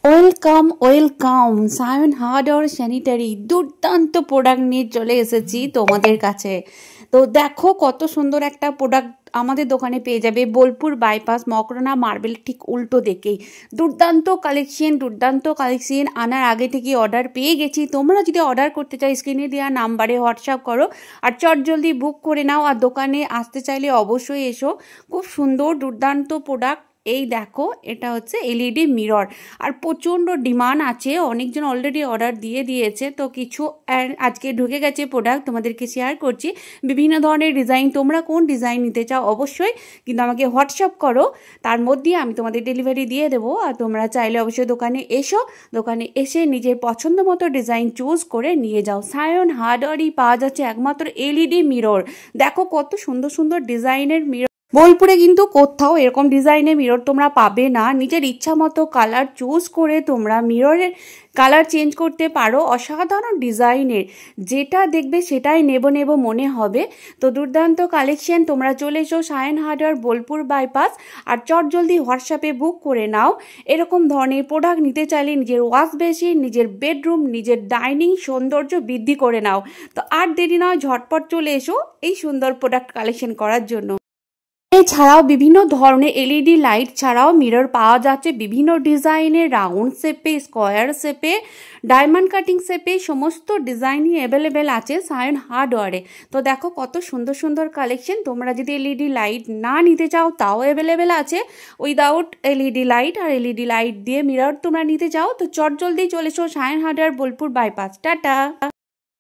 Welcome welcome Sayan hardware sanitary দুর্দান্ত product নিয়ে চলে এসেছি তোমাদের কাছে। তো দেখো কত সুন্দর একটা প্রোডাক্ট আমাদের দোকানে পেয়ে যাবে। বোলপুর বাইপাস মকরানা মার্বেল ঠিক উল্টো দিকেই দুর্দান্ত কালেকশন আনার আগে থেকে অর্ডার পেয়ে গেছি। তোমরা যদি অর্ডার করতে চাই স্ক্রিনে দেওয়া নাম্বারে হোয়াটসঅ্যাপ করো আর চট জলদি বুক করে নাও। আর দোকানে আসতে চাইলে অবশ্যই এসো। খুব সুন্দর দুর্দান্ত প্রোডাক্ট। এই দেখো এটা হচ্ছে এলইডি মিরর আর প্রচণ্ড ডিমান্ড আছে, অনেকজন অলরেডি অর্ডার দিয়ে দিয়েছে। তো কিছু আজকে ঢুকে গেছে প্রোডাক্ট, তোমাদেরকে শেয়ার করছি। বিভিন্ন ধরনের ডিজাইন, তোমরা কোন ডিজাইন নিতে চাও অবশ্যই কিন্তু আমাকে হোয়াটসঅ্যাপ করো, তার মধ্যে আমি তোমাদের ডেলিভারি দিয়ে দেবো। আর তোমরা চাইলে অবশ্যই দোকানে এসো, দোকানে এসে নিজের পছন্দ মতো ডিজাইন চুজ করে নিয়ে যাও। সায়ন হার্ডওয়্যারই পাওয়া যাচ্ছে একমাত্র এলইডি মিরর। দেখো কত সুন্দর সুন্দর ডিজাইনের মিরর। বোলপুরে কিন্তু কোথাও এরকম ডিজাইনের মিরর তোমরা পাবে না। নিজের ইচ্ছা মতো কালার চুজ করে তোমরা মিররের কালার চেঞ্জ করতে পারো। অসাধারণ ডিজাইনের, যেটা দেখবে সেটাই নেব মনে হবে। তো দুর্দান্ত কালেকশন। তোমরা চলে এসো সায়ন হার্ডওয়্যার বোলপুর বাইপাস আর চট জলদি হোয়াটসঅ্যাপে বুক করে নাও। এরকম ধরনের প্রোডাক্ট নিতে চাইলে নিজের ওয়াশ বেসিন, নিজের বেডরুম, নিজের ডাইনিং সৌন্দর্য বৃদ্ধি করে নাও। তো আর দেরি নয়, ঝটপট চলে এসো এই সুন্দর প্রোডাক্ট কালেকশন করার জন্য। এছাড়াও বিভিন্ন ধরনের এলইডি লাইট ছাড়াও মিরর পাওয়া যাচ্ছে বিভিন্ন ডিজাইনের, রাউন্ড শেপে, স্কোয়ার শেপে, ডায়মন্ড কাটিং শেপে, সমস্ত ডিজাইনই অ্যাভেলেবেল আছে সায়ন হার্ডওয়্যারে। তো দেখো কত সুন্দর সুন্দর কালেকশন। তোমরা যদি এলইডি লাইট না নিতে চাও তাও অ্যাভেলেবেল আছে। উইদাউট এলইডি লাইট আর এলইডি লাইট দিয়ে মিরর তোমরা নিতে চাও তো চট জলদি চলে এসো Sayan hardware Bolpur bypass. Tata.